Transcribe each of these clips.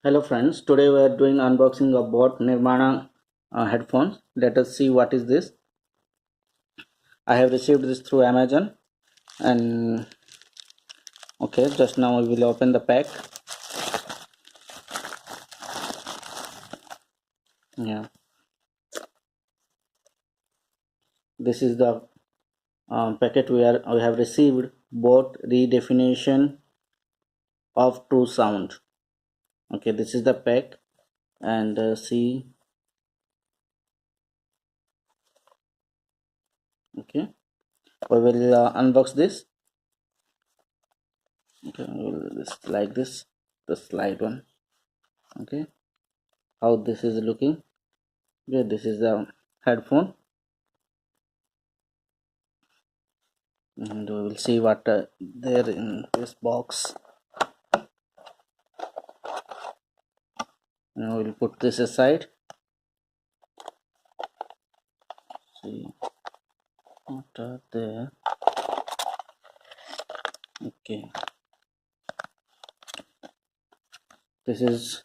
Hello friends, today we are doing unboxing about Nirvana headphones. Let us see what is this. I have received this through Amazon and okay, just now we will open the pack. Yeah, this is the packet where we have received both redefinition of true sound. Okay, this is the pack and see. Okay, we will unbox this. Okay, just like this, the slide one. Okay, how this is looking. Okay, this is the headphone and we will see what there in this box, and we will put this aside. See what are there. Okay, this is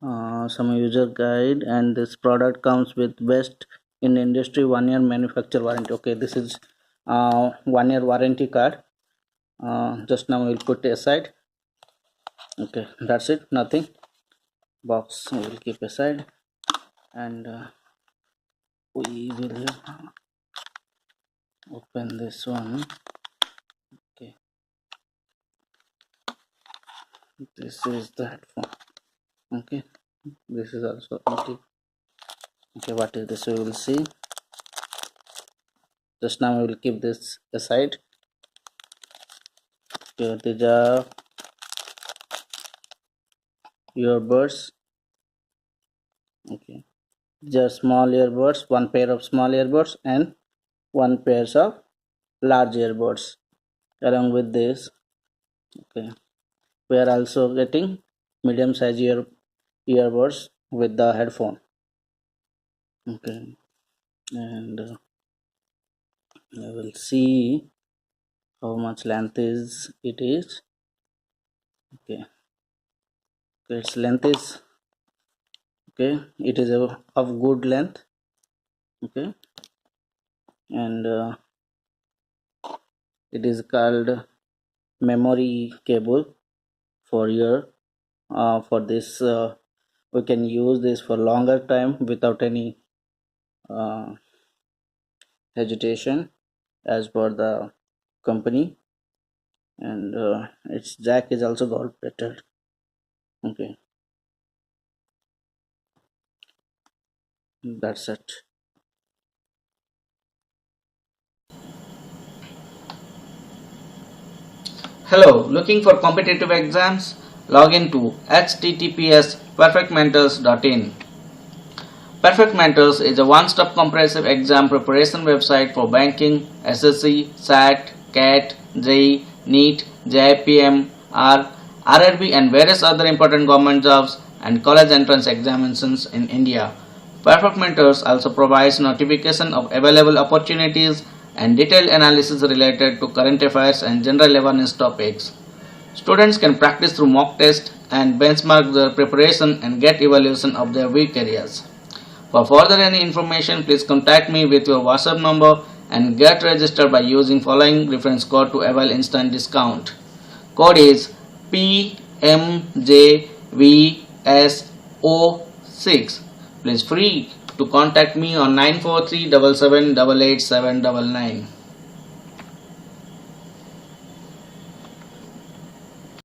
some user guide, and this product comes with best in industry 1 year manufacturer warranty. Okay, this is 1 year warranty card. Just now we'll put it aside. Okay, that's it, nothing. Box we will keep aside, and we will open this one. Okay, this is the headphone. Okay, this is also empty. Okay, what is this? We will see. Just now we will keep this aside. Okay, these are earbuds. Okay, these are small earbuds, one pair of small earbuds and one pair of large earbuds. Along with this, okay, we are also getting medium size earbuds with the headphone. Okay, and I will see how much length is it is. Okay, its length is okay, it is of good length. Okay, and it is called memory cable for your for this we can use this for longer time without any uh, hesitation as per the company, and its jack is also gold plated. Okay, that's it. Hello, looking for competitive exams? Log in to https://perfectmentors.in. Perfect Mentors is a one-stop comprehensive exam preparation website for banking, SSC, SAT, CAT, JEE, NEET, JIPM, RRB and various other important government jobs and college entrance examinations in India. Perfect Mentors also provides notification of available opportunities and detailed analysis related to current affairs and general awareness topics. Students can practice through mock tests and benchmark their preparation and get evaluation of their weak areas. For further any information, please contact me with your WhatsApp number and get registered by using following reference code to avail instant discount. Code is PMJVSO6. Please free to contact me on 94377888799.